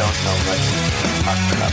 don't know what he's talking about.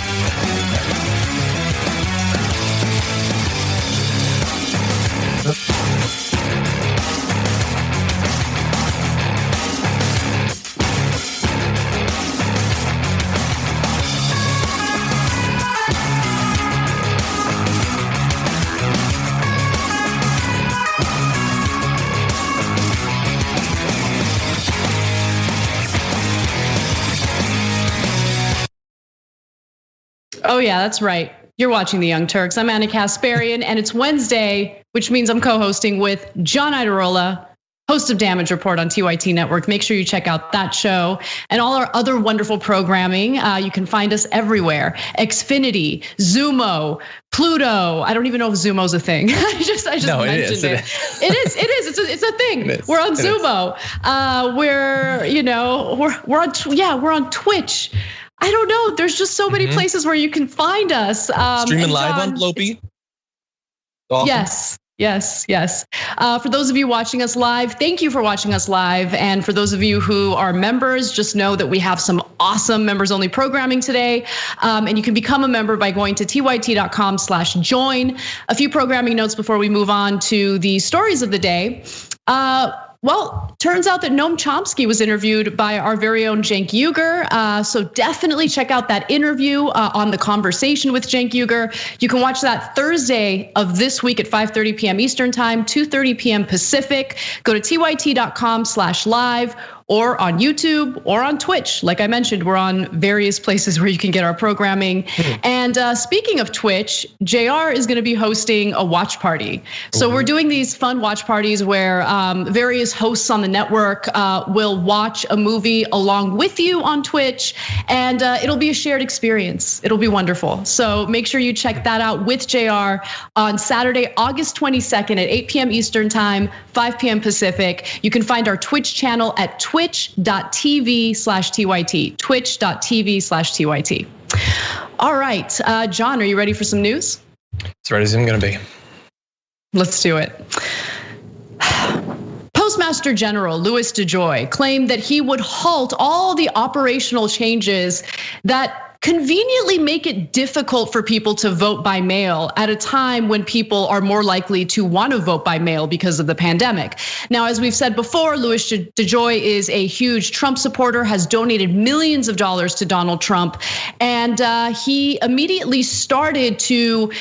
Oh yeah, that's right. You're watching the Young Turks. I'm Anna Kasparian, and it's Wednesday, which means I'm co-hosting with John Iadarola, host of Damage Report on TYT Network. Make sure you check out that show and all our other wonderful programming. You can find us everywhere: Xfinity, Zumo, Pluto. I don't even know if Zumo's a thing. I just mentioned it. It is. It's a thing. We're on Zumo. We're on Twitch. I don't know. There's just so many places where you can find us. Streaming live on Floppy. Awesome. Yes. For those of you watching us live, thank you for watching us live. And for those of you who are members, just know that we have some awesome members only programming today. And you can become a member by going to tyt.com/join. A few programming notes before we move on to the stories of the day. Well, turns out that Noam Chomsky was interviewed by our very own Cenk Uygur. So definitely check out that interview on The Conversation with Cenk Uygur. You can watch that Thursday of this week at 5:30 p.m. Eastern time, 2:30 p.m. Pacific. Go to tyt.com/live or on YouTube or on Twitch. Like I mentioned, we're on various places where you can get our programming. And speaking of Twitch, JR is gonna be hosting a watch party. So we're doing these fun watch parties where various hosts on the network will watch a movie along with you on Twitch, and it'll be a shared experience. It'll be wonderful. So make sure you check that out with JR on Saturday, August 22nd at 8 p.m. Eastern time, 5 p.m. Pacific. You can find our Twitch channel at twitch.tv/TYT, twitch.tv/TYT. All right, John, are you ready for some news? As ready as I'm gonna be. Let's do it. Postmaster General Louis DeJoy claimed that he would halt all the operational changes that conveniently make it difficult for people to vote by mail at a time when people are more likely to want to vote by mail because of the pandemic. Now, as we've said before, Louis DeJoy is a huge Trump supporter, has donated millions of dollars to Donald Trump, and he immediately started to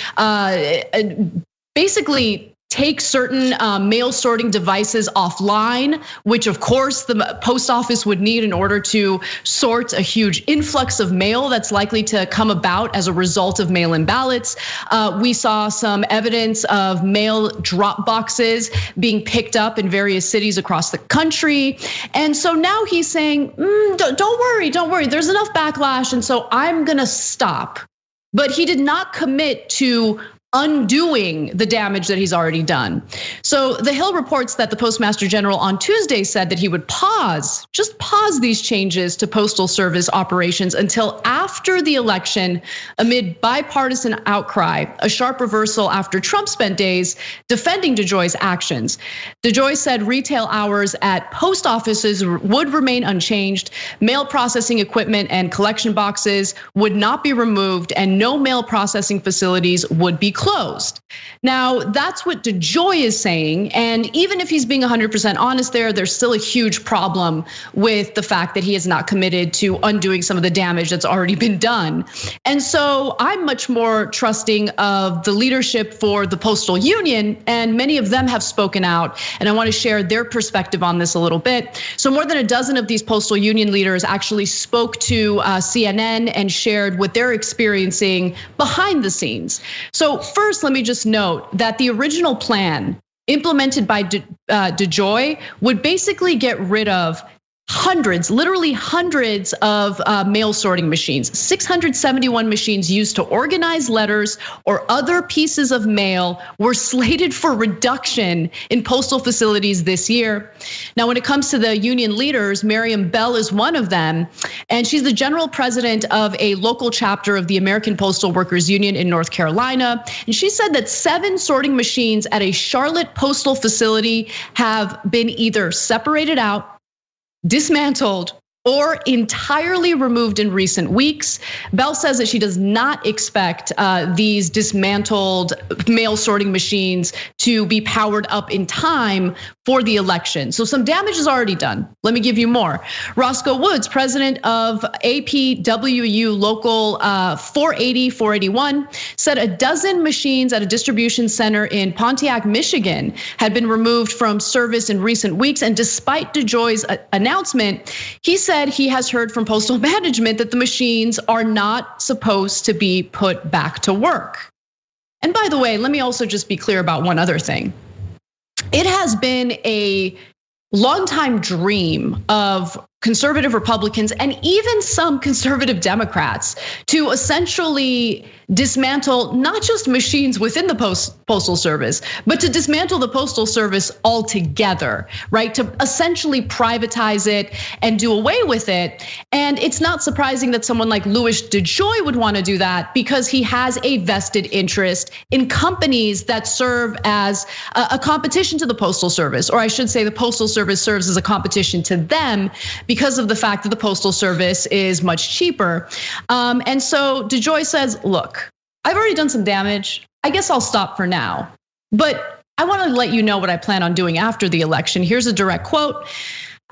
basically take certain mail sorting devices offline, which of course the post office would need in order to sort a huge influx of mail that's likely to come about as a result of mail-in ballots. We saw some evidence of mail drop boxes being picked up in various cities across the country. And so now he's saying, don't worry, there's enough backlash, and so I'm gonna stop. But he did not commit to undoing the damage that he's already done. So The Hill reports that the Postmaster General on Tuesday said that he would just pause these changes to Postal Service operations until after the election amid bipartisan outcry, a sharp reversal after Trump spent days defending DeJoy's actions. DeJoy said retail hours at post offices would remain unchanged, mail processing equipment and collection boxes would not be removed, and no mail processing facilities would be closed. Now, that's what DeJoy is saying. And even if he's being 100% honest there's still a huge problem with the fact that he has not committed to undoing some of the damage that's already been done. And so I'm much more trusting of the leadership for the Postal Union, and many of them have spoken out. And I want to share their perspective on this a little bit. So more than a dozen of these Postal Union leaders actually spoke to CNN and shared what they're experiencing behind the scenes. So first, let me just note that the original plan implemented by DeJoy would basically get rid of literally hundreds of mail sorting machines, 671 machines used to organize letters or other pieces of mail were slated for reduction in postal facilities this year. Now, when it comes to the union leaders, Miriam Bell is one of them, and she's the general president of a local chapter of the American Postal Workers Union in North Carolina. And she said that 7 sorting machines at a Charlotte postal facility have been either separated out, dismantled, or entirely removed in recent weeks. Bell says that she does not expect these dismantled mail sorting machines to be powered up in time for the election. So some damage is already done. Let me give you more. Roscoe Woods, president of APWU Local 480, 481, said a dozen machines at a distribution center in Pontiac, Michigan had been removed from service in recent weeks. And despite DeJoy's announcement, he said he has heard from Postal Management that the machines are not supposed to be put back to work. And by the way, let me also just be clear about one other thing. It has been a longtime dream of conservative Republicans and even some conservative Democrats to essentially dismantle not just machines within the Postal Service, but to dismantle the Postal Service altogether, right? To essentially privatize it and do away with it. And it's not surprising that someone like Louis DeJoy would want to do that because he has a vested interest in companies that serve as a competition to the Postal Service, or I should say the Postal Service serves as a competition to them because of the fact that the Postal Service is much cheaper. And so DeJoy says, look, I've already done some damage. I guess I'll stop for now. But I want to let you know what I plan on doing after the election. Here's a direct quote.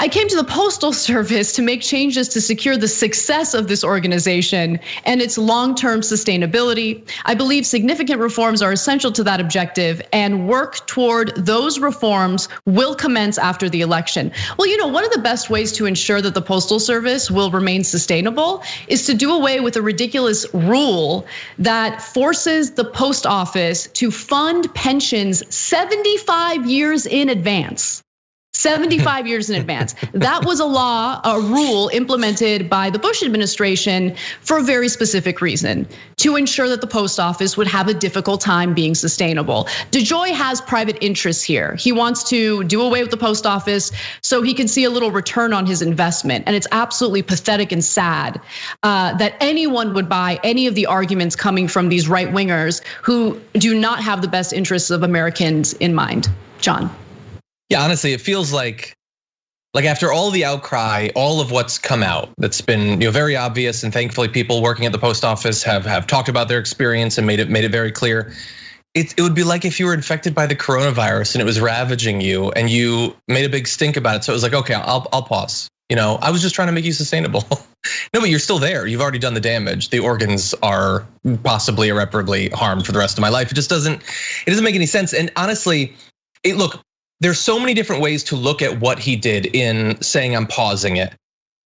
I came to the Postal Service to make changes to secure the success of this organization and its long-term sustainability. I believe significant reforms are essential to that objective, and work toward those reforms will commence after the election. Well, one of the best ways to ensure that the Postal Service will remain sustainable is to do away with a ridiculous rule that forces the post office to fund pensions 75 years in advance. 75 years in advance. That was a rule implemented by the Bush administration for a very specific reason, to ensure that the post office would have a difficult time being sustainable. DeJoy has private interests here. He wants to do away with the post office so he can see a little return on his investment. And it's absolutely pathetic and sad that anyone would buy any of the arguments coming from these right wingers who do not have the best interests of Americans in mind. John. Yeah, honestly, it feels like after all the outcry, all of what's come out that's been very obvious, and thankfully people working at the post office have talked about their experience and made it very clear. It would be like if you were infected by the coronavirus and it was ravaging you and you made a big stink about it. So it was like, okay, I'll pause. I was just trying to make you sustainable. No, but you're still there. You've already done the damage. The organs are possibly irreparably harmed for the rest of my life. It doesn't make any sense. And honestly, look, there's so many different ways to look at what he did in saying I'm pausing it.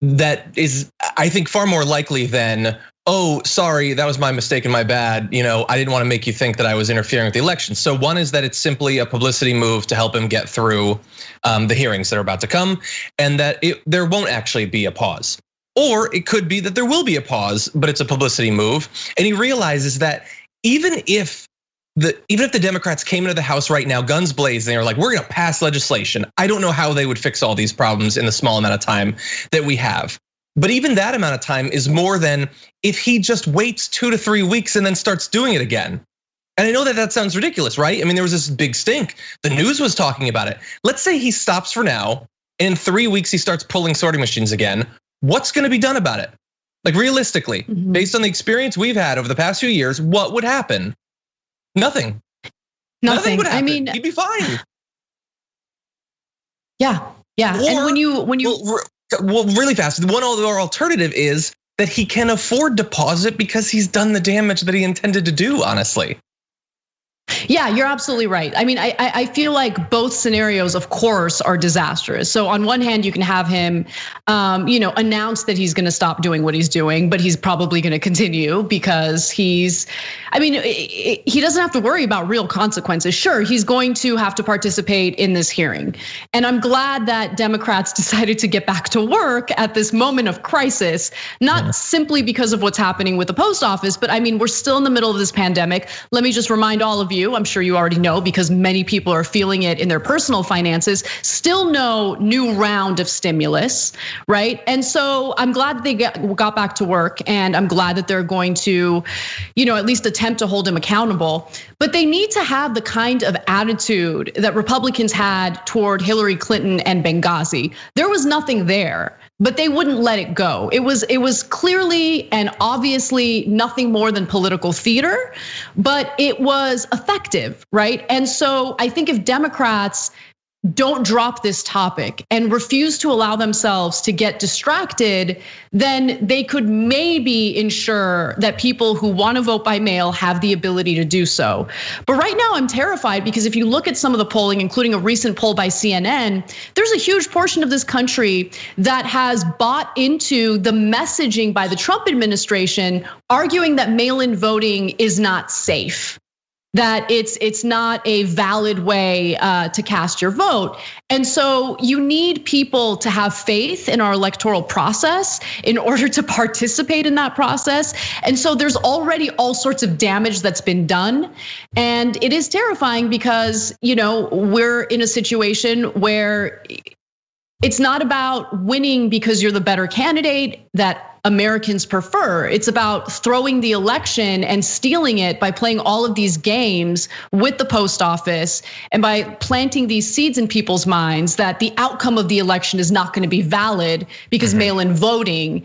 That is, I think, far more likely than, oh, sorry, that was my mistake and my bad. I didn't want to make you think that I was interfering with the election. So one is that it's simply a publicity move to help him get through the hearings that are about to come, and that there won't actually be a pause. Or it could be that there will be a pause, but it's a publicity move. And he realizes that even if the Democrats came into the House right now, guns blazing, they're like, we're gonna pass legislation. I don't know how they would fix all these problems in the small amount of time that we have. But even that amount of time is more than if he just waits 2 to 3 weeks and then starts doing it again. And I know that sounds ridiculous, right? I mean, there was this big stink. The news was talking about it. Let's say he stops for now, and in 3 weeks he starts pulling sorting machines again. What's gonna be done about it? Like realistically, based on the experience we've had over the past few years, what would happen? Nothing. Nothing would happen. I mean, he'd be fine. Yeah. Or, and when you really fast, the one other alternative is that he can afford to pause it because he's done the damage that he intended to do, honestly. Yeah, you're absolutely right. I mean, I feel like both scenarios, of course, are disastrous. So on one hand, you can have him, announce that he's going to stop doing what he's doing, but he's probably going to continue because he doesn't have to worry about real consequences. Sure, he's going to have to participate in this hearing. And I'm glad that Democrats decided to get back to work at this moment of crisis, not simply because of what's happening with the post office, but I mean, we're still in the middle of this pandemic. Let me just remind all of you, I'm sure you already know because many people are feeling it in their personal finances, still no new round of stimulus, right? And so I'm glad that they got back to work, and I'm glad that they're going to, at least attempt to hold him accountable. But they need to have the kind of attitude that Republicans had toward Hillary Clinton and Benghazi. There was nothing there. but they wouldn't let it go. It was clearly and obviously nothing more than political theater, but it was effective, right? And so I think if Democrats don't drop this topic and refuse to allow themselves to get distracted, then they could maybe ensure that people who want to vote by mail have the ability to do so. But right now I'm terrified because if you look at some of the polling, including a recent poll by CNN, there's a huge portion of this country that has bought into the messaging by the Trump administration, arguing that mail-in voting is not safe, that it's not a valid way to cast your vote. And so you need people to have faith in our electoral process in order to participate in that process. And so there's already all sorts of damage that's been done. And it is terrifying because, we're in a situation where it's not about winning because you're the better candidate that Americans prefer. It's about throwing the election and stealing it by playing all of these games with the post office and by planting these seeds in people's minds that the outcome of the election is not going to be valid because mail-in voting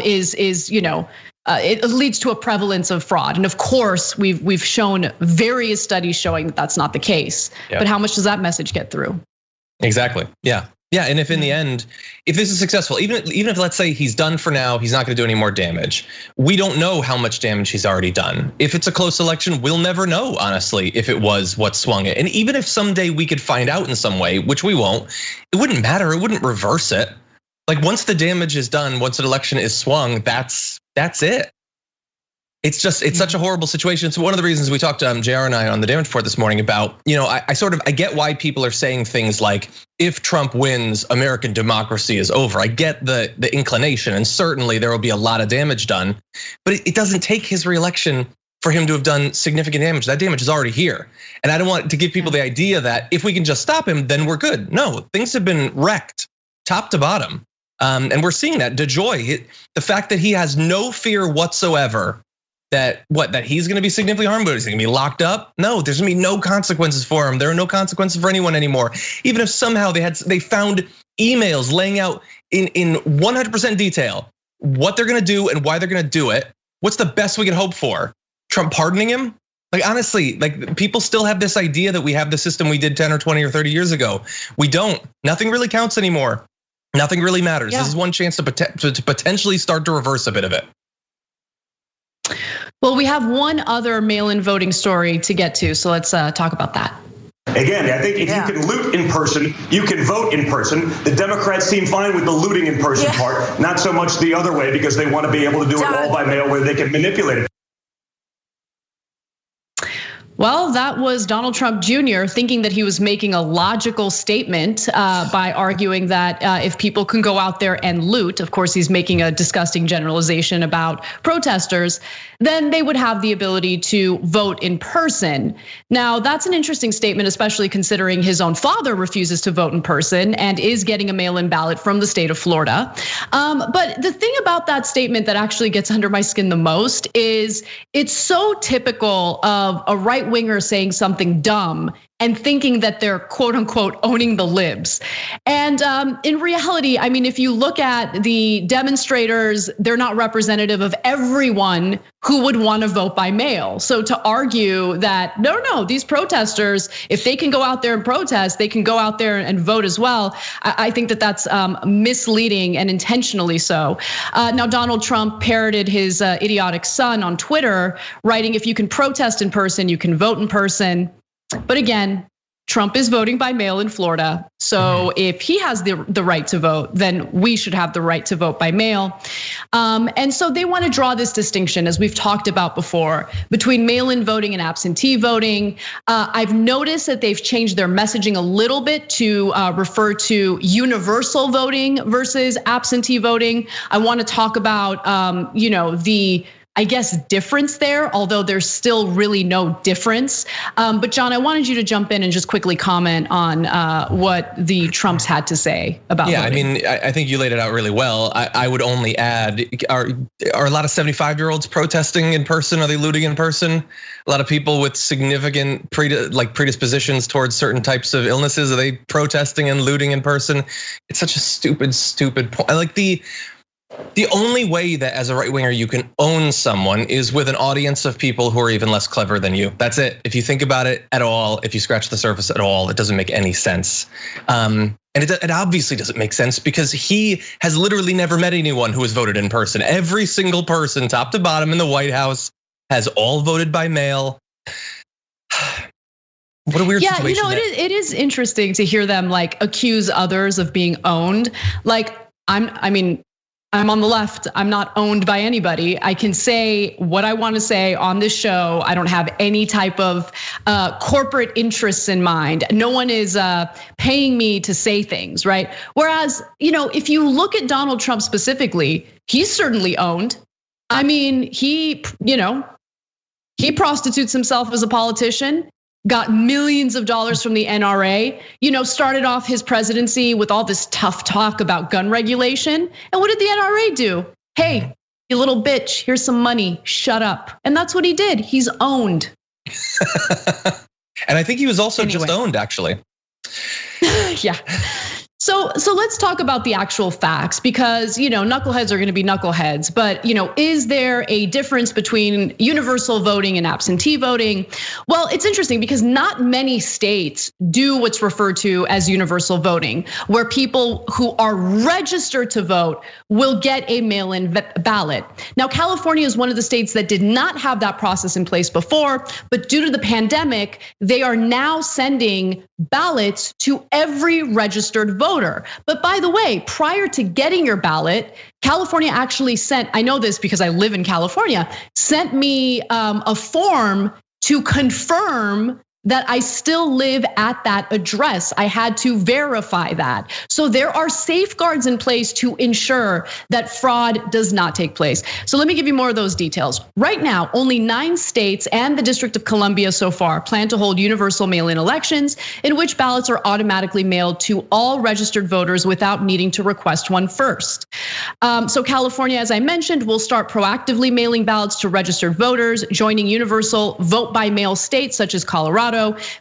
is it leads to a prevalence of fraud. And of course, we've shown various studies showing that that's not the case. Yeah. But how much does that message get through? Exactly. Yeah. Yeah, and if in the end, if this is successful, even if let's say he's done for now, he's not going to do any more damage. We don't know how much damage he's already done. If it's a close election, we'll never know, honestly, if it was what swung it. And even if someday we could find out in some way, which we won't, it wouldn't matter. It wouldn't reverse it. Like once the damage is done, once an election is swung, that's it. It's such a horrible situation. So one of the reasons we talked to JR and I on the Damage Report this morning about, I get why people are saying things like, if Trump wins, American democracy is over. I get the inclination, and certainly there will be a lot of damage done, but it doesn't take his reelection for him to have done significant damage. That damage is already here. And I don't want to give people the idea that if we can just stop him, then we're good. No, things have been wrecked top to bottom. And we're seeing that. DeJoy, the fact that he has no fear whatsoever that he's going to be significantly harmed, but he's going to be locked up. No, there's going to be no consequences for him. There are no consequences for anyone anymore. Even if somehow they found emails laying out in 100% detail what they're going to do and why they're going to do it. What's the best we can hope for? Trump pardoning him? Like honestly, like people still have this idea that we have the system we did 10 or 20 or 30 years ago. We don't. Nothing really counts anymore. Nothing really matters. Yeah. This is one chance to potentially start to reverse a bit of it. Well, we have one other mail-in voting story to get to, so let's talk about that. Again, I think if you can loot in person, you can vote in person. The Democrats seem fine with the looting in person part, not so much the other way because they want to be able to do it all by mail where they can manipulate it. Well, that was Donald Trump Jr. thinking that he was making a logical statement by arguing that if people can go out there and loot, of course, he's making a disgusting generalization about protesters, then they would have the ability to vote in person. Now, that's an interesting statement, especially considering his own father refuses to vote in person and is getting a mail-in ballot from the state of Florida. But the thing about that statement that actually gets under my skin the most is it's so typical of a right-winger saying something dumb and thinking that they're quote unquote owning the libs. And in reality, I mean, if you look at the demonstrators, they're not representative of everyone who would want to vote by mail. So to argue that, no, these protesters, if they can go out there and protest, they can go out there and vote as well. I think that that's misleading and intentionally so. Now, Donald Trump parroted his idiotic son on Twitter, writing, if you can protest in person, you can vote in person. But again, Trump is voting by mail in Florida. So if he has the right to vote, then we should have the right to vote by mail. And so they want to draw this distinction, as we've talked about before, between mail-in voting and absentee voting. I've noticed that they've changed their messaging a little bit to refer to universal voting versus absentee voting. I want to talk about, the I guess, difference there, although there's still really no difference. But John, I wanted you to jump in and just quickly comment on what the Trumps had to say about voting. I mean, I think you laid it out really well. I would only add, are a lot of 75-year-olds protesting in person? Are they looting in person? A lot of people with significant predispositions towards certain types of illnesses, are they protesting and looting in person? It's such a stupid point. Like the only way that as a right winger you can own someone is with an audience of people who are even less clever than you. That's it. If you think about it at all, if you scratch the surface at all, it doesn't make any sense. And it obviously doesn't make sense because he has literally never met anyone who has voted in person. Every single person, top to bottom in the White House, has all voted by mail. What a weird situation. Yeah, it is interesting to hear them like accuse others of being owned. Like I'm on the left. I'm not owned by anybody. I can say what I want to say on this show. I don't have any type of corporate interests in mind. No one is paying me to say things, right? Whereas, if you look at Donald Trump specifically, he's certainly owned. I mean, he prostitutes himself as a politician. Got millions of dollars from the NRA, started off his presidency with all this tough talk about gun regulation. And what did the NRA do? Hey, you little bitch, here's some money, shut up. And that's what he did, he's owned. And I think he was also just owned, actually. Yeah. So let's talk about the actual facts because knuckleheads are going to be knuckleheads, but is there a difference between universal voting and absentee voting? Well, it's interesting because not many states do what's referred to as universal voting, where people who are registered to vote will get a mail-in ballot. Now, California is one of the states that did not have that process in place before, but due to the pandemic, they are now sending ballots to every registered voter. But by the way, prior to getting your ballot, California actually sent, I know this because I live in California, sent me a form to confirm that I still live at that address. I had to verify that. So there are safeguards in place to ensure that fraud does not take place. So let me give you more of those details. Right now, only 9 states and the District of Columbia so far plan to hold universal mail-in elections in which ballots are automatically mailed to all registered voters without needing to request one first. So California, as I mentioned, will start proactively mailing ballots to registered voters, joining universal vote by mail states such as Colorado.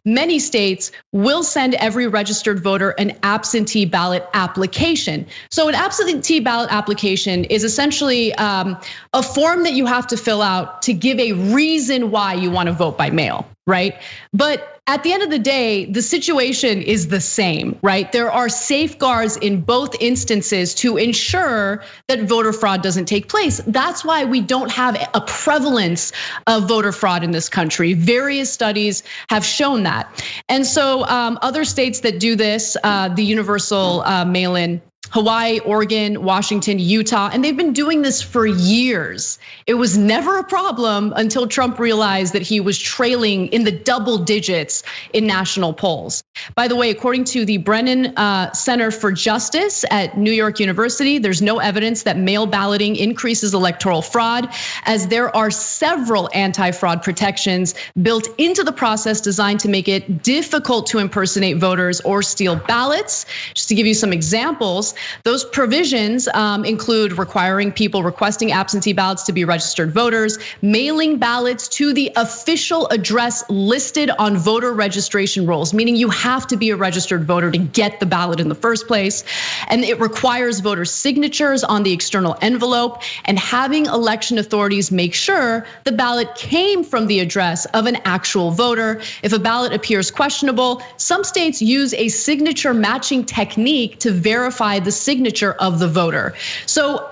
Many states will send every registered voter an absentee ballot application. So an absentee ballot application is essentially a form that you have to fill out to give a reason why you want to vote by mail, right? But at the end of the day, the situation is the same, right? There are safeguards in both instances to ensure that voter fraud doesn't take place. That's why we don't have a prevalence of voter fraud in this country. Various studies have shown that. And so other states that do this, the universal mail-in, Hawaii, Oregon, Washington, Utah, and they've been doing this for years. It was never a problem until Trump realized that he was trailing in the double digits in national polls. By the way, according to the Brennan Center for Justice at New York University, there's no evidence that mail balloting increases electoral fraud, as there are several anti-fraud protections built into the process designed to make it difficult to impersonate voters or steal ballots. Just to give you some examples, those provisions include requiring people requesting absentee ballots to be registered voters, mailing ballots to the official address listed on voter registration rolls, meaning you have to be a registered voter to get the ballot in the first place. And it requires voter signatures on the external envelope, and having election authorities make sure the ballot came from the address of an actual voter. If a ballot appears questionable, some states use a signature matching technique to verify the signature of the voter. So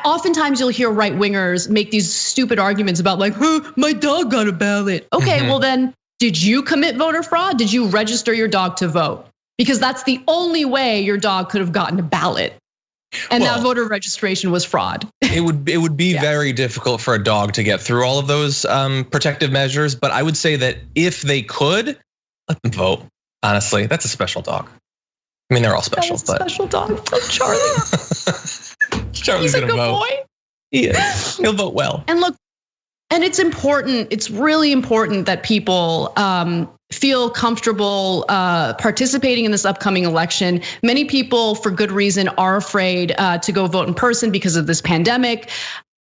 oftentimes you'll hear right wingers make these stupid arguments about like, my dog got a ballot. Okay, well then, did you commit voter fraud? Did you register your dog to vote? Because that's the only way your dog could have gotten a ballot. And that voter registration was fraud. It would be very difficult for a dog to get through all of those protective measures. But I would say that if they could, let them vote. Honestly, that's a special dog. I mean, they're all special, but special dog. Oh, Charlie. Charlie's He's a good vote. boy. He is. He'll vote well. And look, And it's important, it's really important that people feel comfortable participating in this upcoming election. Many people, for good reason, are afraid to go vote in person because of this pandemic.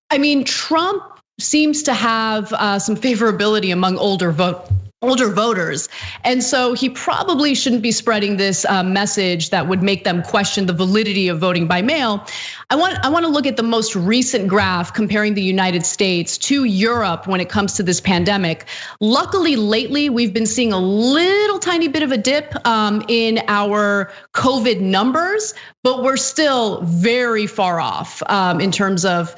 I mean, Trump seems to have some favorability among older voters. And so he probably shouldn't be spreading this message that would make them question the validity of voting by mail. I want to look at the most recent graph comparing the United States to Europe when it comes to this pandemic. Luckily, lately, we've been seeing a little tiny bit of a dip in our COVID numbers, but we're still very far off in terms of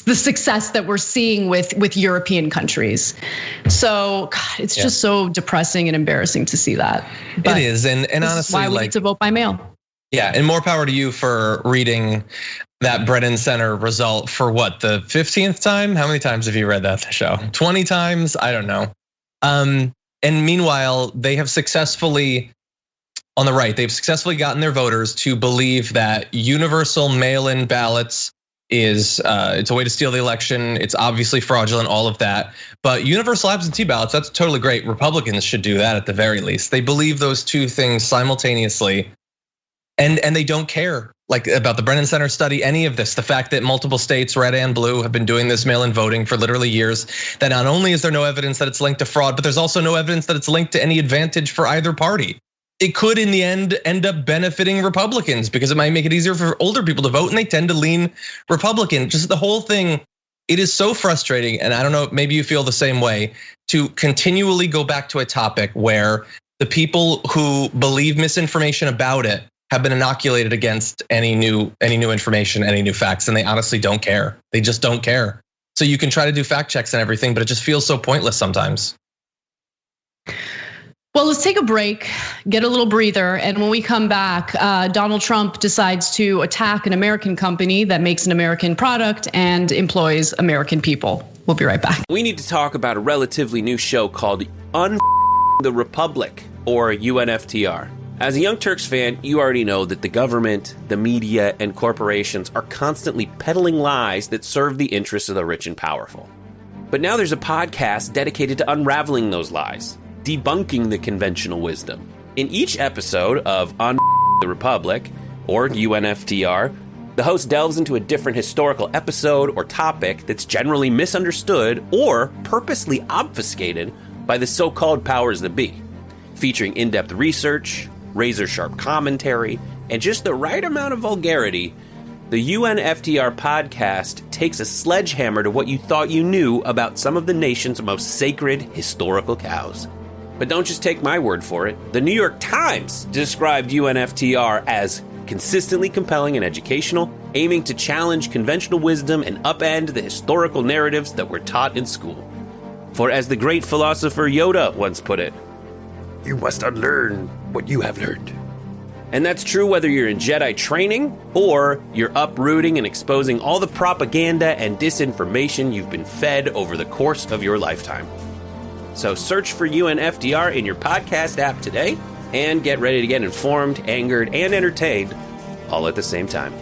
the success that we're seeing with European countries. So God, it's just so depressing and embarrassing to see that. But it is, and honestly, is why we need to vote by mail. Yeah, and more power to you for reading that Brennan Center result for what, the 15th time? How many times have you read that show? 20 times? I don't know. And meanwhile, they have successfully, on the right, they've successfully gotten their voters to believe that universal mail-in ballots is it's a way to steal the election. It's obviously fraudulent, all of that. But universal absentee ballots, that's totally great. Republicans should do that at the very least. They believe those two things simultaneously. And they don't care like about the Brennan Center study, any of this. The fact that multiple states, red and blue, have been doing this mail-in voting for literally years. That not only is there no evidence that it's linked to fraud, but there's also no evidence that it's linked to any advantage for either party. It could in the end up benefiting Republicans because it might make it easier for older people to vote, and they tend to lean Republican. Just the whole thing, it is so frustrating. And I don't know, maybe you feel the same way, to continually go back to a topic where the people who believe misinformation about it have been inoculated against any new information, any new facts, and they honestly don't care. They just don't care. So you can try to do fact checks and everything, but it just feels so pointless sometimes. Well, let's take a break, get a little breather, and when we come back, Donald Trump decides to attack an American company that makes an American product and employs American people. We'll be right back. We need to talk about a relatively new show called the Republic, or UNFTR. As a Young Turks fan, you already know that the government, the media, and corporations are constantly peddling lies that serve the interests of the rich and powerful. But now there's a podcast dedicated to unraveling those lies, debunking the conventional wisdom. In each episode of On the Republic, or UNFTR, the host delves into a different historical episode or topic that's generally misunderstood or purposely obfuscated by the so-called powers that be, featuring in-depth research, razor-sharp commentary, and just the right amount of vulgarity. The UNFTR podcast takes a sledgehammer to what you thought you knew about some of the nation's most sacred historical cows. But don't just take my word for it. The New York Times described UNFTR as consistently compelling and educational, aiming to challenge conventional wisdom and upend the historical narratives that were taught in school. For as the great philosopher Yoda once put it, you must unlearn what you have learned. And that's true whether you're in Jedi training or you're uprooting and exposing all the propaganda and disinformation you've been fed over the course of your lifetime. So search for UNFTR in your podcast app today and get ready to get informed, angered, and entertained all at the same time.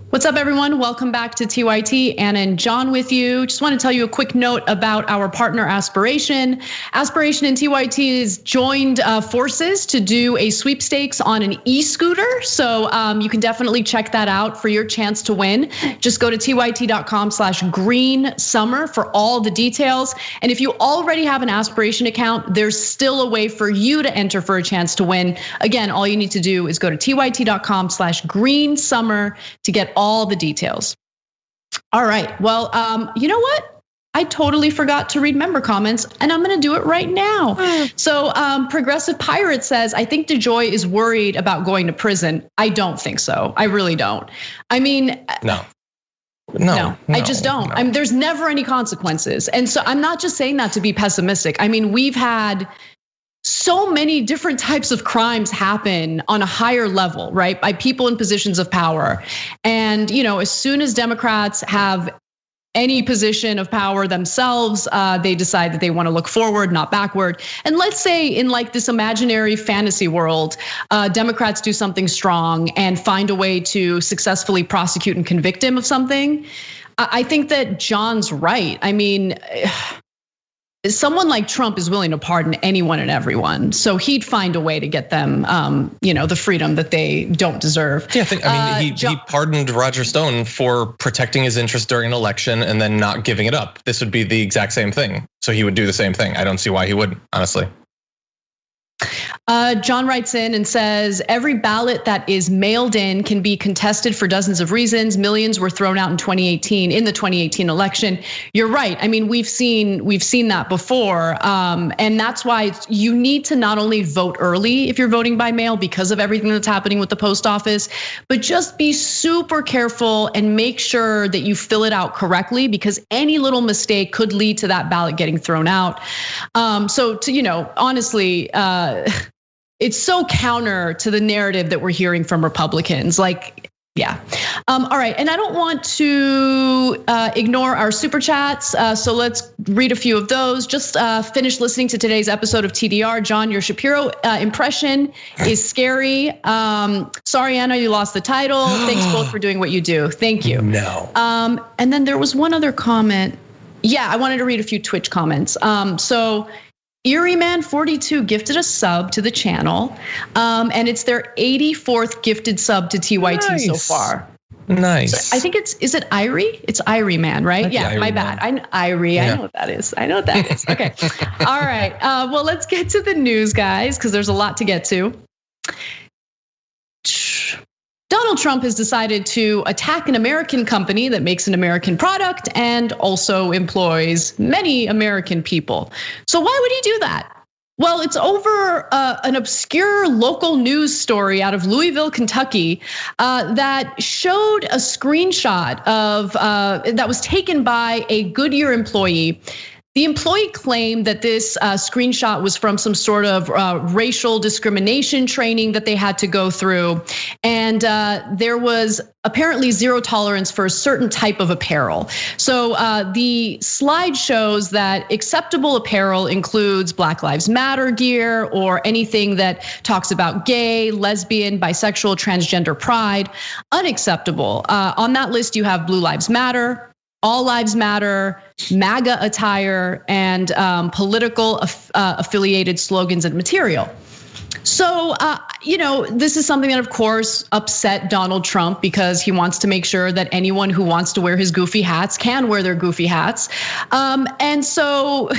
What's up, everyone? Welcome back to TYT. Anna and John with you. Just want to tell you a quick note about our partner Aspiration. Aspiration and TYT has joined forces to do a sweepstakes on an e-scooter. So you can definitely check that out for your chance to win. Just go to tyt.com/greensummer for all the details. And if you already have an Aspiration account, there's still a way for you to enter for a chance to win. Again, all you need to do is go to tyt.com/greensummer to get all the details. All right, well, you know what? I totally forgot to read member comments, and I'm gonna do it right now. So Progressive Pirate says, I think DeJoy is worried about going to prison. I don't think so, I really don't. I mean, no, I just don't. No. There's never any consequences. And so I'm not just saying that to be pessimistic. I mean, we've had so many different types of crimes happen on a higher level, right? By people in positions of power. And as soon as Democrats have any position of power themselves. They decide that they want to look forward, not backward. And let's say in like this imaginary fantasy world, Democrats do something strong and find a way to successfully prosecute and convict him of something. I think that John's right. I mean, someone like Trump is willing to pardon anyone and everyone, so he'd find a way to get them, the freedom that they don't deserve. Yeah, he pardoned Roger Stone for protecting his interest during an election and then not giving it up. This would be the exact same thing, so he would do the same thing. I don't see why he wouldn't, honestly. John writes in and says, every ballot that is mailed in can be contested for dozens of reasons. Millions were thrown out in 2018 in the 2018 election. You're right. I mean, we've seen that before. And that's why you need to not only vote early if you're voting by mail because of everything that's happening with the post office, but just be super careful and make sure that you fill it out correctly, because any little mistake could lead to that ballot getting thrown out. So honestly, it's so counter to the narrative that we're hearing from Republicans. Like, yeah. All right, and I don't want to ignore our super chats. So let's read a few of those. Just finished listening to today's episode of TDR. John, your Shapiro impression is scary. Sorry, Anna, you lost the title. Thanks both for doing what you do. Thank you. No. And then there was one other comment. Yeah, I wanted to read a few Twitch comments. So Erie Man 42 gifted a sub to the channel, and it's their 84th gifted sub to TYT so far. Nice. So I think is it Irie? It's Irie Man, right? Yeah, Irie my bad. I'm Irie. Yeah. I know what that is. Okay. All right. Well, let's get to the news, guys, because there's a lot to get to. Donald Trump has decided to attack an American company that makes an American product and also employs many American people. So why would he do that? Well, it's over an obscure local news story out of Louisville, Kentucky, that showed a screenshot of that was taken by a Goodyear employee. The employee claimed that this screenshot was from some sort of racial discrimination training that they had to go through. And there was apparently zero tolerance for a certain type of apparel. So the slide shows that acceptable apparel includes Black Lives Matter gear or anything that talks about gay, lesbian, bisexual, transgender pride. Unacceptable. On that list, you have Blue Lives Matter, All Lives Matter, MAGA attire, and political affiliated slogans and material. So, this is something that, of course, upset Donald Trump because he wants to make sure that anyone who wants to wear his goofy hats can wear their goofy hats. And so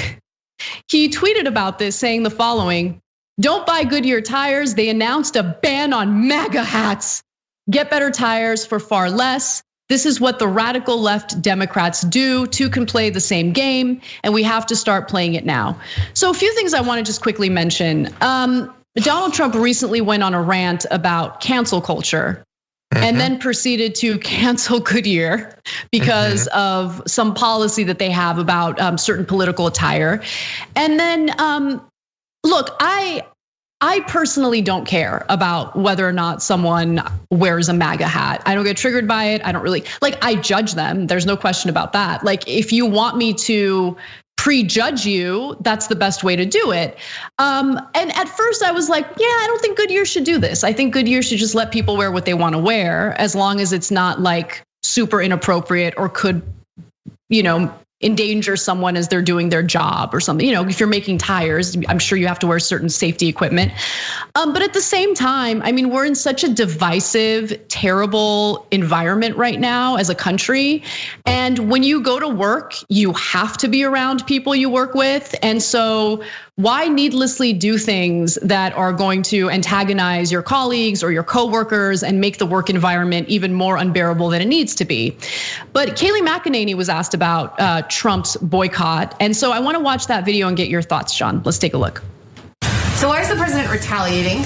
he tweeted about this saying the following: "Don't buy Goodyear tires. They announced a ban on MAGA hats. Get better tires for far less. This is what the radical left Democrats do. Two can play the same game, and we have to start playing it now." So a few things I want to just quickly mention. Donald Trump recently went on a rant about cancel culture and then proceeded to cancel Goodyear because of some policy that they have about certain political attire. And then, look, I personally don't care about whether or not someone wears a MAGA hat. I don't get triggered by it. I don't really, I judge them. There's no question about that. Like, if you want me to prejudge you, that's the best way to do it. And at first I was like, yeah, I don't think Goodyear should do this. I think Goodyear should just let people wear what they want to wear, as long as it's not like super inappropriate or could, endanger someone as they're doing their job or something. If you're making tires, I'm sure you have to wear certain safety equipment. But at the same time, I mean, we're in such a divisive, terrible environment right now as a country. And when you go to work, you have to be around people you work with. And so why needlessly do things that are going to antagonize your colleagues or your coworkers and make the work environment even more unbearable than it needs to be? But Kayleigh McEnany was asked about Trump's boycott. And so I want to watch that video and get your thoughts, Sean. Let's take a look. So why is the president retaliating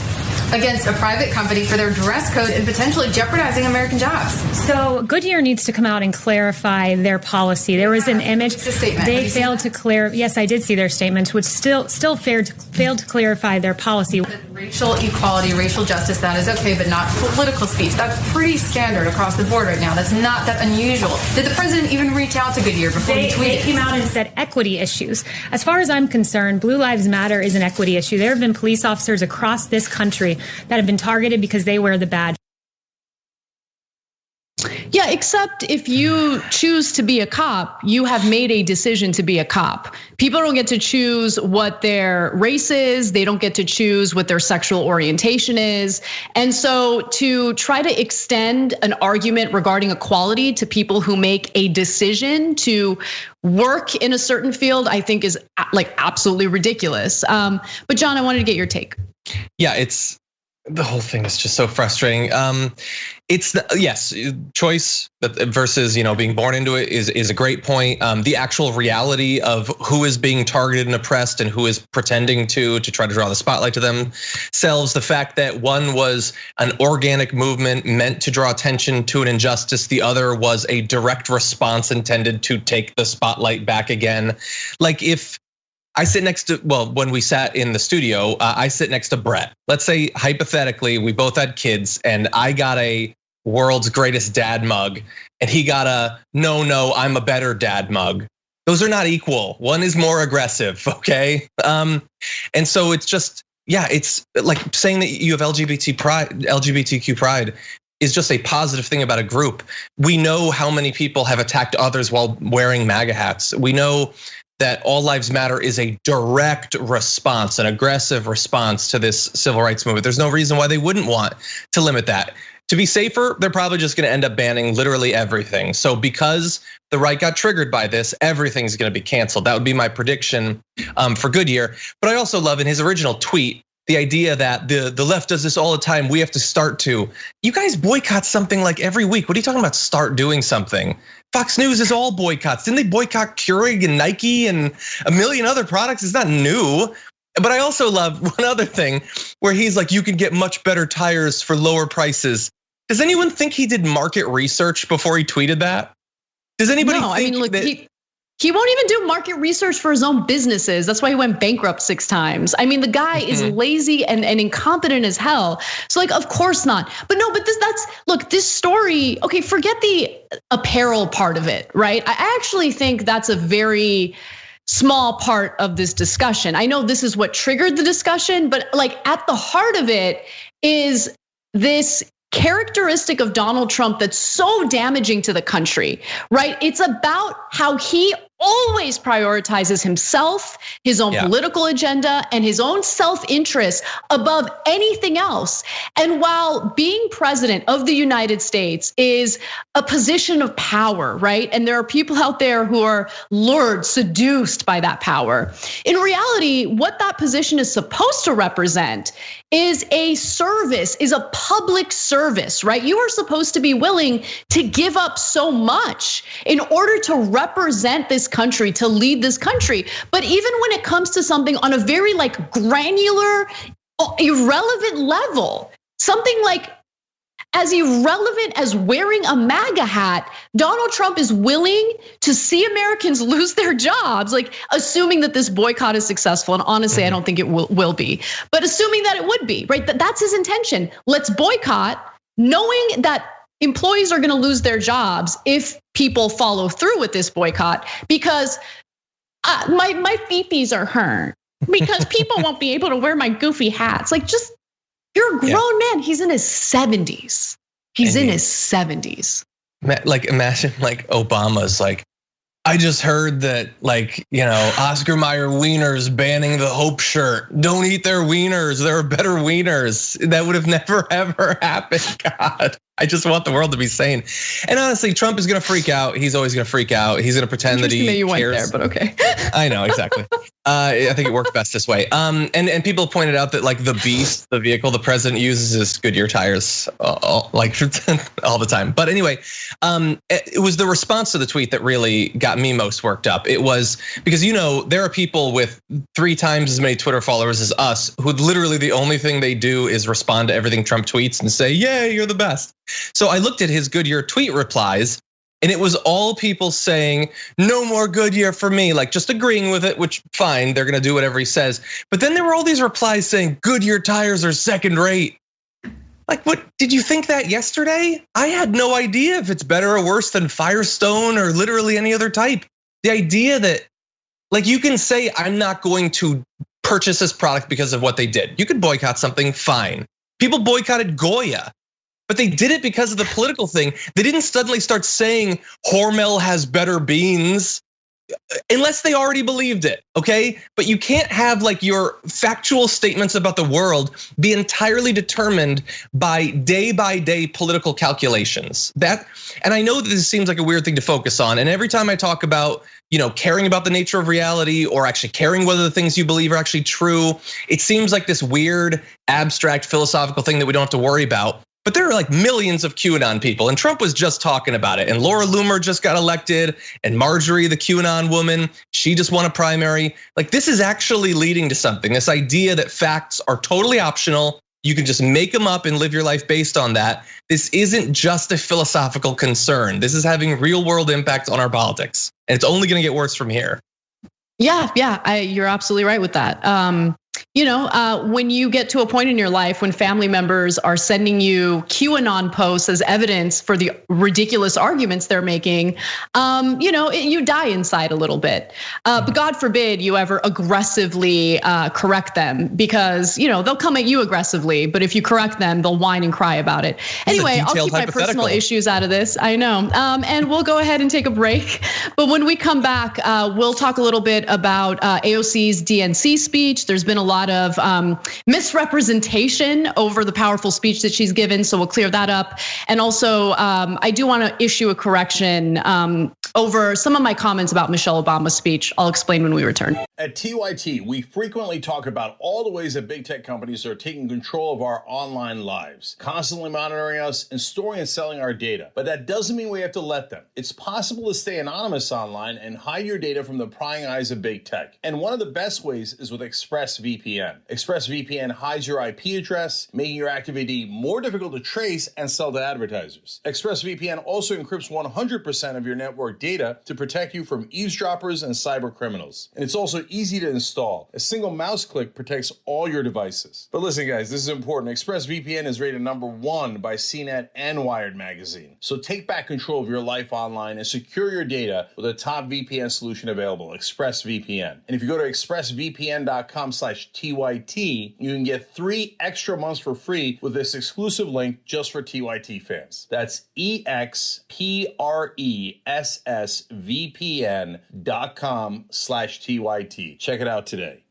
against a private company for their dress code and potentially jeopardizing American jobs? So Goodyear needs to come out and clarify their policy. There was an image. It's a statement. They failed to clear. Yes, I did see their statements, which still failed to clarify their policy. Racial equality, racial justice, that is okay, but not political speech. That's pretty standard across the board right now. That's not that unusual. Did the president even reach out to Goodyear before he tweeted? They came out and said equity issues. As far as I'm concerned, Blue Lives Matter is an equity issue. There have been police officers across this country that have been targeted because they wear the badge. Yeah, except if you choose to be a cop, you have made a decision to be a cop. People don't get to choose what their race is. They don't get to choose what their sexual orientation is. And so to try to extend an argument regarding equality to people who make a decision to work in a certain field, I think is like absolutely ridiculous. But John, I wanted to get your take. Yeah, the whole thing is just so frustrating. It's yes, choice versus being born into it is a great point. The actual reality of who is being targeted and oppressed and who is pretending to try to draw the spotlight to themselves. The fact that one was an organic movement meant to draw attention to an injustice, the other was a direct response intended to take the spotlight back again. Like if I sit next to, when we sat in the studio, I sit next to Brett. Let's say hypothetically, we both had kids and I got a world's greatest dad mug and he got a no, I'm a better dad mug. Those are not equal. One is more aggressive, okay? And so it's just, it's like saying that you have LGBTQ pride is just a positive thing about a group. We know how many people have attacked others while wearing MAGA hats. We know that All Lives Matter is a direct response, an aggressive response to this civil rights movement. There's no reason why they wouldn't want to limit that. To be safer, they're probably just gonna end up banning literally everything. So because the right got triggered by this, everything's gonna be canceled. That would be my prediction for Goodyear. But I also love in his original tweet, the idea that the left does this all the time, we have to start to. You guys boycott something like every week. What are you talking about start doing something? Fox News is all boycotts. Didn't they boycott Keurig and Nike and a million other products? It's not new. But I also love one other thing where he's like, you can get much better tires for lower prices. Does anyone think he did market research before he tweeted that? Does anybody think I mean, look, he won't even do market research for his own businesses. That's why he went bankrupt 6 times. I mean, the guy is lazy and incompetent as hell. So like, of course not. But no, but this story, okay, forget the apparel part of it, right? I actually think that's a very small part of this discussion. I know this is what triggered the discussion, but like at the heart of it is this characteristic of Donald Trump that's so damaging to the country, right? It's about how he always prioritizes himself, his own political agenda, and his own self-interest above anything else. And while being president of the United States is a position of power, right? And there are people out there who are lured, seduced by that power. In reality, what that position is supposed to represent is a service, is a public service, right? You are supposed to be willing to give up so much in order to represent this country, to lead this country. But even when it comes to something on a very like granular, irrelevant level, something like as irrelevant as wearing a MAGA hat, Donald Trump is willing to see Americans lose their jobs, like assuming that this boycott is successful. And honestly, I don't think it will be, but assuming that it would be, right? That's his intention. Let's boycott, knowing that employees are gonna lose their jobs if people follow through with this boycott, because my feeties are hurt, because people won't be able to wear my goofy hats. Like, just, you're a grown man. He's in his 70s. He's in his 70s. Like, imagine like Obama's like, I just heard that like, Oscar Mayer wieners banning the Hope shirt. Don't eat their wieners. There are better wieners. That would have never ever happened. God, I just want the world to be sane. And honestly, Trump is gonna freak out. He's always gonna freak out. He's gonna pretend that he you cares. Went there, but okay. I know, exactly. I think it worked best this way. And people pointed out that like the Beast, the vehicle the president uses, is Goodyear tires, like all the time. But anyway, it was the response to the tweet that really got me most worked up. It was because there are people with 3 times as many Twitter followers as us who literally the only thing they do is respond to everything Trump tweets and say, "Yay, you're the best." So I looked at his Goodyear tweet replies, And it was all people saying, no more Goodyear for me, like just agreeing with it, which fine, they're gonna do whatever he says. But then there were all these replies saying Goodyear tires are second rate. Like, what, did you think that yesterday? I had no idea if it's better or worse than Firestone or literally any other type. The idea that, like, you can say, I'm not going to purchase this product because of what they did. You could boycott something, fine. People boycotted Goya, but they did it because of the political thing. They didn't suddenly start saying Hormel has better beans unless they already believed it, okay? But you can't have like your factual statements about the world be entirely determined by day political calculations. And I know that this seems like a weird thing to focus on. And every time I talk about, caring about the nature of reality or actually caring whether the things you believe are actually true, it seems like this weird, abstract, philosophical thing that we don't have to worry about. But there are like millions of QAnon people, and Trump was just talking about it. And Laura Loomer just got elected, and Marjorie, the QAnon woman, she just won a primary. Like, this is actually leading to something. This idea that facts are totally optional. You can just make them up and live your life based on that. This isn't just a philosophical concern. This is having real world impact on our politics. And it's only gonna get worse from here. Yeah, you're absolutely right with that. When you get to a point in your life when family members are sending you QAnon posts as evidence for the ridiculous arguments they're making, you die inside a little bit. But God forbid you ever aggressively correct them, because they'll come at you aggressively, but if you correct them, they'll whine and cry about it. Anyway, I'll keep my personal issues out of this. I know, and we'll go ahead and take a break. But when we come back, we'll talk a little bit about AOC's DNC speech. There's been a lot of misrepresentation over the powerful speech that she's given, so we'll clear that up. And also, I do want to issue a correction over some of my comments about Michelle Obama's speech. I'll explain when we return. At TYT, we frequently talk about all the ways that big tech companies are taking control of our online lives, constantly monitoring us and storing and selling our data. But that doesn't mean we have to let them. It's possible to stay anonymous online and hide your data from the prying eyes of big tech. And one of the best ways is with ExpressVPN. ExpressVPN hides your IP address, making your activity more difficult to trace and sell to advertisers. ExpressVPN also encrypts 100% of your network data to protect you from eavesdroppers and cyber criminals. And it's also easy to install. A single mouse click protects all your devices. But listen, guys, this is important. ExpressVPN is rated #1 by CNET and Wired magazine. So take back control of your life online and secure your data with a top VPN solution available, ExpressVPN. And if you go to expressvpn.com/TYT, you can get 3 extra months for free with this exclusive link just for TYT fans. That's expressvpn.com/TYT. Check it out today.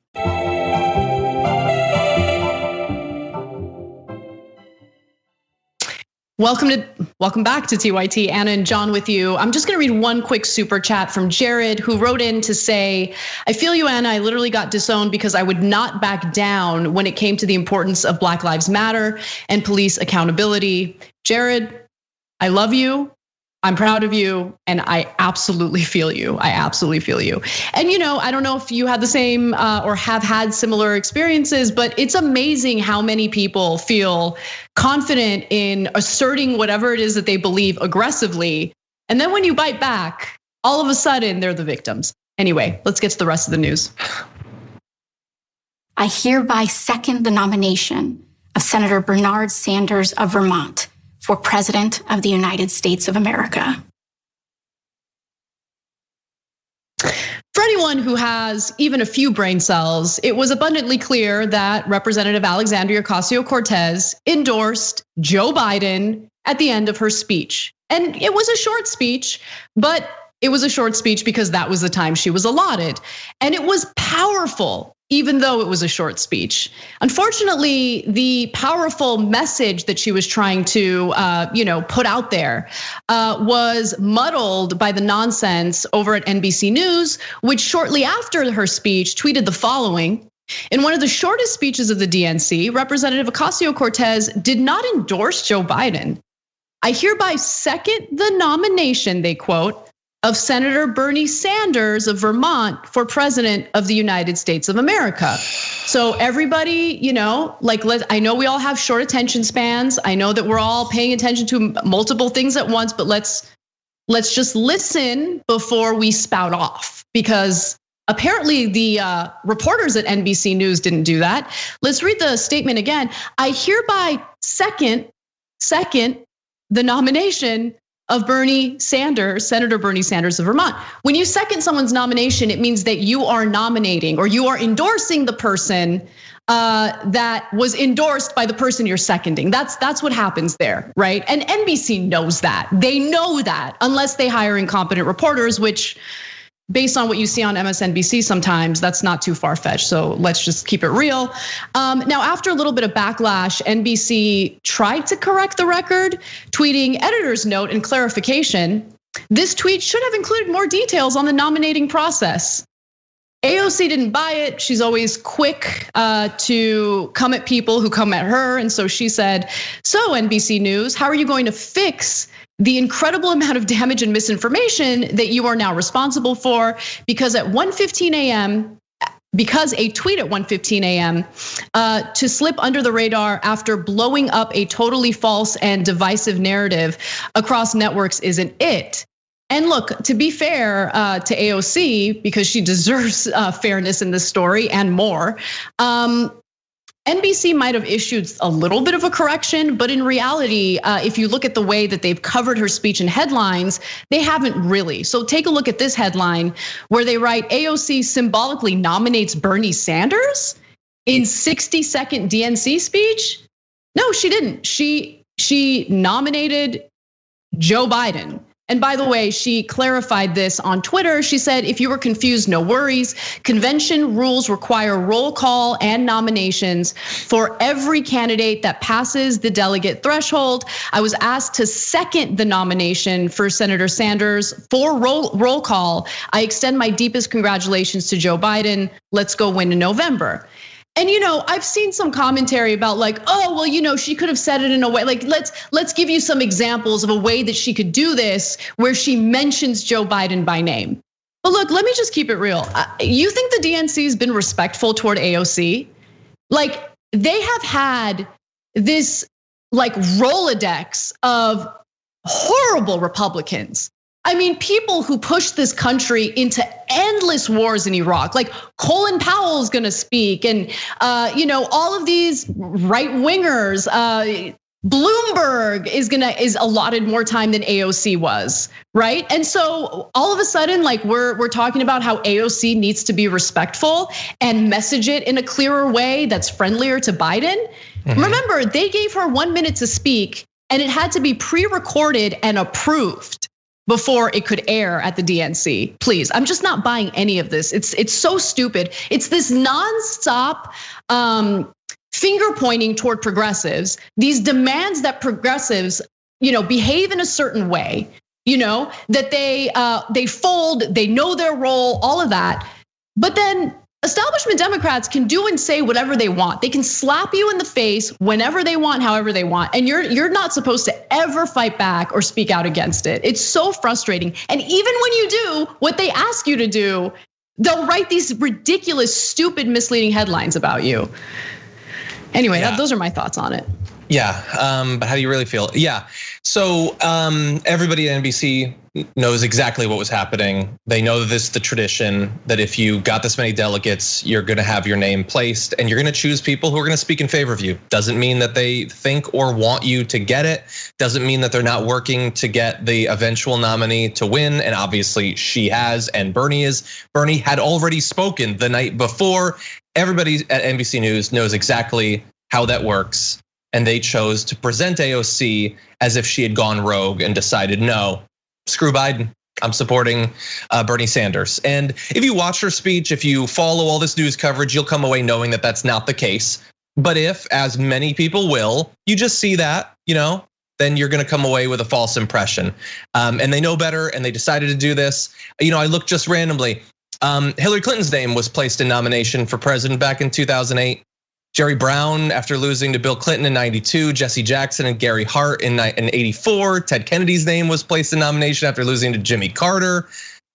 Welcome back to TYT. Anna and John with you. I'm just gonna read one quick super chat from Jared, who wrote in to say, I feel you, Anna. I literally got disowned because I would not back down when it came to the importance of Black Lives Matter and police accountability. Jared, I love you. I'm proud of you, and I absolutely feel you. And I don't know if you had the same or have had similar experiences, but it's amazing how many people feel confident in asserting whatever it is that they believe aggressively. And then when you bite back, all of a sudden they're the victims. Anyway, let's get to the rest of the news. I hereby second the nomination of Senator Bernard Sanders of Vermont for President of the United States of America. For anyone who has even a few brain cells, it was abundantly clear that Representative Alexandria Ocasio-Cortez endorsed Joe Biden at the end of her speech. And it was a short speech, but it was a short speech because that was the time she was allotted. And it was powerful, even though it was a short speech. Unfortunately, the powerful message that she was trying to put out there was muddled by the nonsense over at NBC News, which shortly after her speech tweeted the following. In one of the shortest speeches of the DNC, Representative Ocasio-Cortez did not endorse Joe Biden. I hereby second the nomination, they quote, of Senator Bernie Sanders of Vermont for President of the United States of America. So everybody, I know we all have short attention spans. I know that we're all paying attention to multiple things at once, but let's let's just listen before we spout off, because apparently the reporters at NBC News didn't do that. Let's read the statement again. I hereby second the nomination of Bernie Sanders, Senator Bernie Sanders of Vermont. When you second someone's nomination, it means that you are nominating or you are endorsing the person that was endorsed by the person you're seconding. That's what happens there, right? And NBC knows that. They know that, unless they hire incompetent reporters, which, based on what you see on MSNBC sometimes, that's not too far-fetched. So let's just keep it real. Now, after a little bit of backlash, NBC tried to correct the record, tweeting editor's note and clarification. This tweet should have included more details on the nominating process. AOC didn't buy it. She's always quick to come at people who come at her. And so she said, so NBC News, how are you going to fix the incredible amount of damage and misinformation that you are now responsible for? Because at 1:15 a.m., because a tweet at 1:15 a.m. To slip under the radar after blowing up a totally false and divisive narrative across networks isn't it. And look, to be fair to AOC, because she deserves fairness in this story and more, NBC might have issued a little bit of a correction, but in reality, if you look at the way that they've covered her speech in headlines, they haven't really. So take a look at this headline where they write, AOC symbolically nominates Bernie Sanders in 60-second DNC speech. No, she didn't. She nominated Joe Biden. And by the way, she clarified this on Twitter. She said, if you were confused, no worries. Convention rules require roll call and nominations for every candidate that passes the delegate threshold. I was asked to second the nomination for Senator Sanders for roll call. I extend my deepest congratulations to Joe Biden. Let's go win in November. And I've seen some commentary about like, oh, well, she could have said it in a way, like let's give you some examples of a way that she could do this where she mentions Joe Biden by name. But look, let me just keep it real. You think the DNC has been respectful toward AOC? Like, they have had this like Rolodex of horrible Republicans. I mean, people who pushed this country into endless wars in Iraq, like Colin Powell is gonna speak, and all of these right wingers. Bloomberg is allotted more time than AOC was, right? And so all of a sudden, like we're talking about how AOC needs to be respectful and message it in a clearer way that's friendlier to Biden. Mm-hmm. Remember, they gave her 1 minute to speak, and it had to be pre-recorded and approved before it could air at the DNC. Please, I'm just not buying any of this. It's so stupid. It's this nonstop finger pointing toward progressives. These demands that progressives, behave in a certain way, that they fold, they know their role, all of that. But then establishment Democrats can do and say whatever they want. They can slap you in the face whenever they want, however they want. And you're not supposed to ever fight back or speak out against it. It's so frustrating. And even when you do what they ask you to do, they'll write these ridiculous, stupid, misleading headlines about you. Anyway, those are my thoughts on it. Yeah, but how do you really feel? Yeah, so everybody at NBC knows exactly what was happening. They know this is the tradition that if you got this many delegates, you're gonna have your name placed and you're gonna choose people who are gonna speak in favor of you. Doesn't mean that they think or want you to get it. Doesn't mean that they're not working to get the eventual nominee to win. And obviously she has, and Bernie is. Bernie had already spoken the night before. Everybody at NBC News knows exactly how that works. And they chose to present AOC as if she had gone rogue and decided, no, screw Biden. I'm supporting Bernie Sanders. And if you watch her speech, if you follow all this news coverage, you'll come away knowing that that's not the case. But if, as many people will, you just see that, then you're gonna come away with a false impression. And they know better, and they decided to do this. I looked just randomly. Hillary Clinton's name was placed in nomination for president back in 2008. Jerry Brown after losing to Bill Clinton in 92, Jesse Jackson and Gary Hart in 84. Ted Kennedy's name was placed in nomination after losing to Jimmy Carter.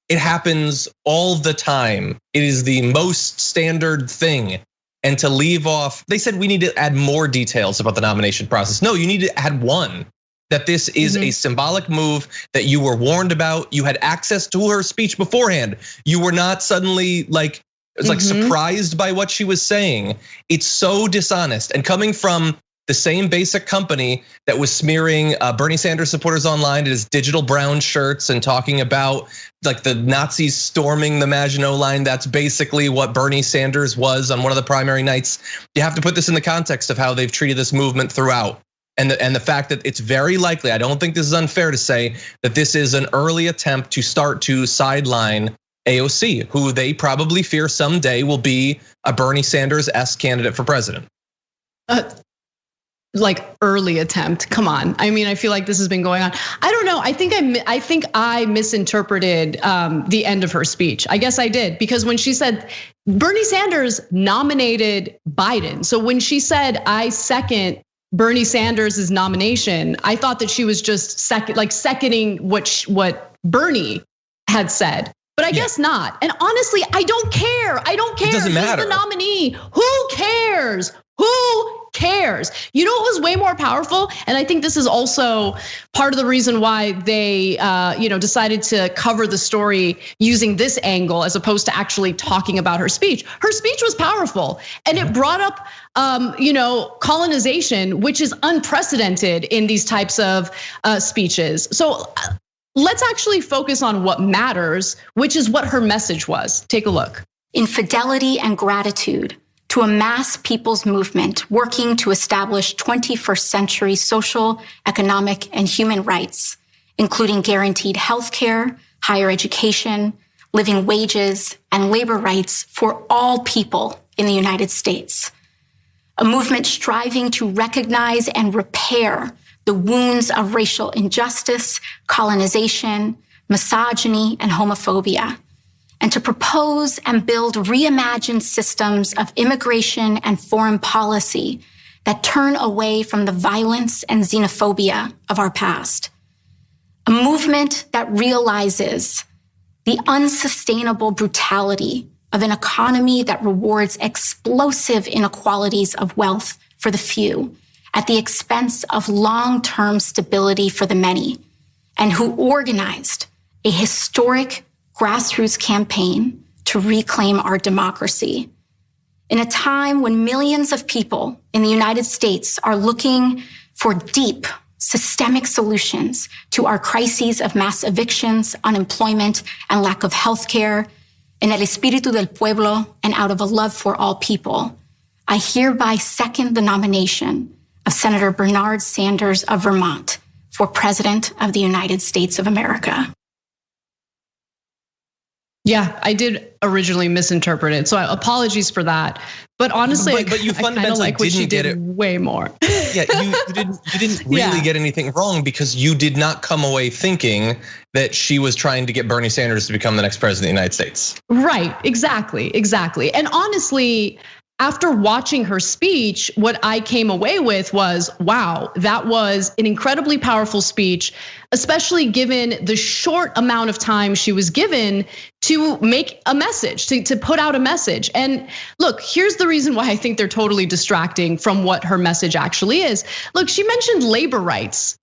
It happens all the time. It is the most standard thing. And to leave off, they said we need to add more details about the nomination process. No, you need to add one. that this is a symbolic move that you were warned about. You had access to her speech beforehand. You were not suddenly like surprised by what she was saying. It's so dishonest, and coming from the same basic company that was smearing Bernie Sanders supporters online in his digital brown shirts and talking about like the Nazis storming the Maginot Line. That's basically what Bernie Sanders was on one of the primary nights. You have to put this in the context of how they've treated this movement throughout. And the fact that it's very likely, I don't think this is unfair to say that this is an early attempt to start to sideline AOC, who they probably fear someday will be a Bernie Sanders-esque candidate for president. Like early attempt. Come on. I mean, I feel like this has been going on. I don't know. I think I misinterpreted the end of her speech. I guess I did, because when she said Bernie Sanders nominated Biden, so when she said I second Bernie Sanders' nomination, I thought that she was just seconding what Bernie had said. But I guess not. And honestly, I don't care. It doesn't matter. He's the nominee. Who cares? Who cares? You know what was way more powerful? And I think this is also part of the reason why they decided to cover the story using this angle as opposed to actually talking about her speech. Her speech was powerful, and it brought up colonization, which is unprecedented in these types of speeches. So let's actually focus on what matters, which is what her message was. Take a look. In fidelity and gratitude to a mass people's movement working to establish 21st century social, economic, and human rights, including guaranteed health care, higher education, living wages, and labor rights for all people in the United States. A movement striving to recognize and repair the wounds of racial injustice, colonization, misogyny, and homophobia, and to propose and build reimagined systems of immigration and foreign policy that turn away from the violence and xenophobia of our past. A movement that realizes the unsustainable brutality of an economy that rewards explosive inequalities of wealth for the few at the expense of long-term stability for the many, and who organized a historic grassroots campaign to reclaim our democracy. In a time when millions of people in the United States are looking for deep, systemic solutions to our crises of mass evictions, unemployment, and lack of health care, en el espíritu del pueblo and out of a love for all people, I hereby second the nomination of Senator Bernard Sanders of Vermont for President of the United States of America. Yeah, I did originally misinterpret it, so apologies for that. But honestly, but you fundamentally like what she did did it way more. Yeah, you didn't really get anything wrong, because you did not come away thinking that she was trying to get Bernie Sanders to become the next president of the United States. Right, exactly. And honestly, after watching her speech, what I came away with was, wow, that was an incredibly powerful speech, especially given the short amount of time she was given to make a message, to put out a message. And look, here's the reason why I think they're totally distracting from what her message actually is. Look, she mentioned labor rights.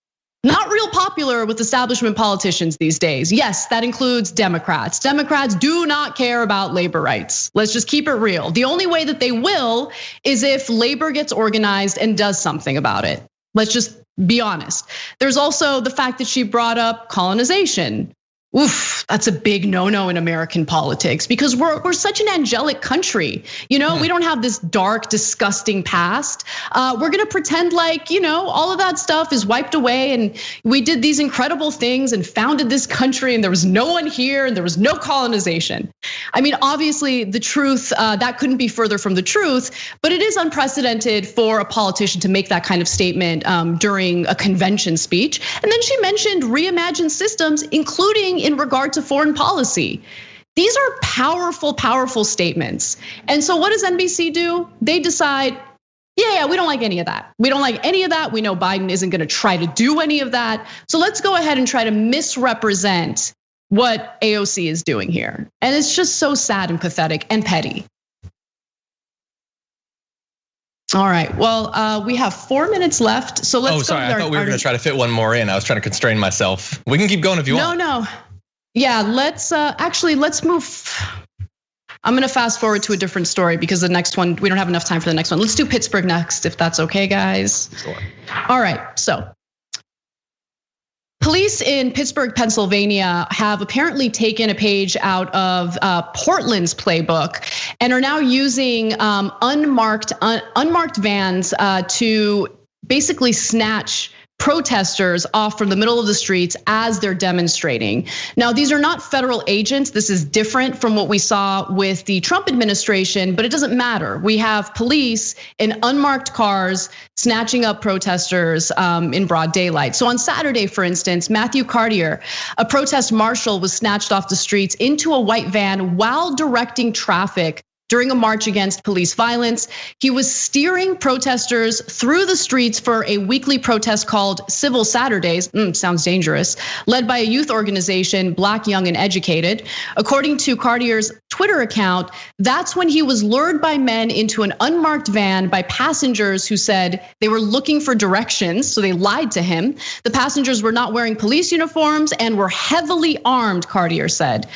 Not real popular with establishment politicians these days. Yes, that includes Democrats. Democrats do not care about labor rights. Let's just keep it real. The only way that they will is if labor gets organized and does something about it. Let's just be honest. There's also the fact that she brought up colonization. Oof, that's a big no-no in American politics, because we're such an angelic country. We don't have this dark, disgusting past. We're gonna pretend like, all of that stuff is wiped away and we did these incredible things and founded this country and there was no one here and there was no colonization. I mean, obviously the truth, that couldn't be further from the truth, but it is unprecedented for a politician to make that kind of statement during a convention speech. And then she mentioned reimagined systems, including in regard to foreign policy. These are powerful, powerful statements. And so what does NBC do? They decide, yeah, we don't like any of that. We don't like any of that. We know Biden isn't gonna try to do any of that. So let's go ahead and try to misrepresent what AOC is doing here. And it's just so sad and pathetic and petty. All right. Well, we have 4 minutes left, so let's. Oh, sorry. I thought we were going to try to fit one more in. I was trying to constrain myself. We can keep going if you want. No. Yeah. Let's let's move. I'm going to fast forward to a different story because the next one we don't have enough time for the next one. Let's do Pittsburgh next, if that's okay, guys. Sure. All right. So. Police in Pittsburgh, Pennsylvania have apparently taken a page out of Portland's playbook and are now using unmarked vans to basically snatch protesters off from the middle of the streets as they're demonstrating. Now, these are not federal agents. This is different from what we saw with the Trump administration, but it doesn't matter. We have police in unmarked cars snatching up protesters in broad daylight. So on Saturday, for instance, Matthew Cartier, a protest marshal, was snatched off the streets into a white van while directing traffic during a march against police violence. He was steering protesters through the streets for a weekly protest called Civil Saturdays, sounds dangerous, led by a youth organization, Black, Young, and Educated. According to Cartier's Twitter account, that's when he was lured by men into an unmarked van by passengers who said they were looking for directions, so they lied to him. The passengers were not wearing police uniforms and were heavily armed, Cartier said.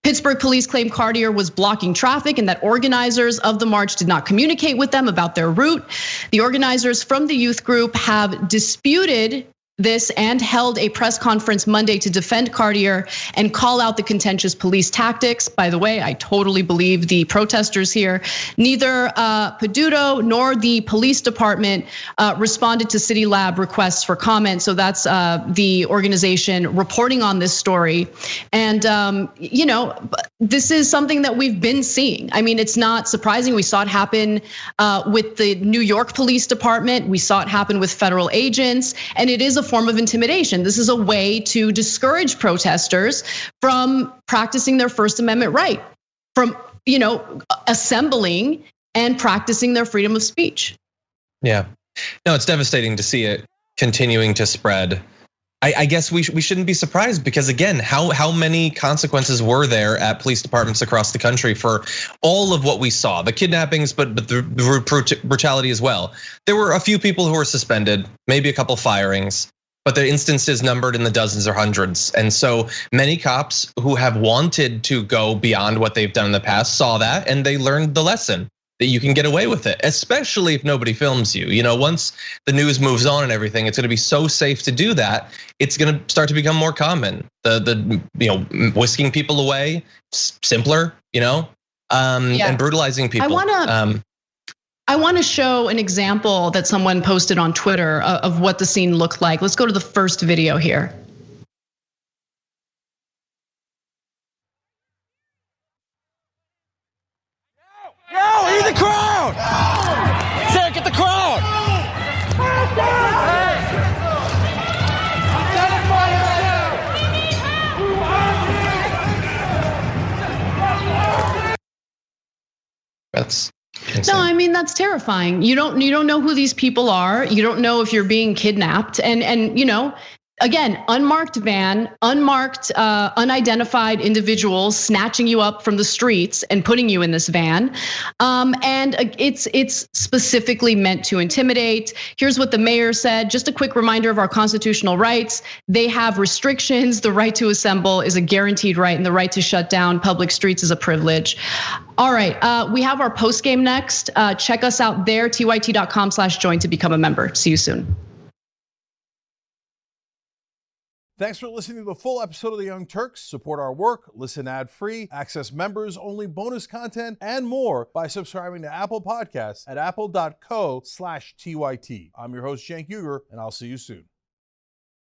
Pittsburgh police claim Cartier was blocking traffic and that organizers of the march did not communicate with them about their route. The organizers from the youth group have disputed this and held a press conference Monday to defend Cartier and call out the contentious police tactics. By the way, I totally believe the protesters here. Neither Peduto nor the police department responded to City Lab requests for comment. So that's the organization reporting on this story. And this is something that we've been seeing. I mean, it's not surprising. We saw it happen with the New York Police Department. We saw it happen with federal agents, and it is a form of intimidation. This is a way to discourage protesters from practicing their First Amendment right, from assembling and practicing their freedom of speech. Yeah, no, it's devastating to see it continuing to spread. I guess we shouldn't be surprised because again, how many consequences were there at police departments across the country for all of what we saw, the kidnappings, but the brutality as well. There were a few people who were suspended, maybe a couple firings, but the instances numbered in the dozens or hundreds. And so many cops who have wanted to go beyond what they've done in the past saw that and they learned the lesson that you can get away with it, especially if nobody films you. Once the news moves on and everything, it's gonna be so safe to do that. It's gonna start to become more common. The whisking people away, simpler, and brutalizing people. I want to show an example that someone posted on Twitter of what the scene looked like. Let's go to the first video here. Yo, eat the crowd! Sarah, get the crowd! That's insane. No, I mean, that's terrifying. You don't know who these people are. You don't know if you're being kidnapped. And again, unmarked van, unidentified individuals snatching you up from the streets and putting you in this van. And it's specifically meant to intimidate. Here's what the mayor said. Just a quick reminder of our constitutional rights. They have restrictions. The right to assemble is a guaranteed right, and the right to shut down public streets is a privilege. All right, we have our post game next. Check us out there, tyt.com/join to become a member. See you soon. Thanks for listening to the full episode of the Young Turks. Support our work, listen ad-free, access members-only bonus content, and more by subscribing to Apple Podcasts at apple.co/TYT. I'm your host, Cenk Uygur, and I'll see you soon.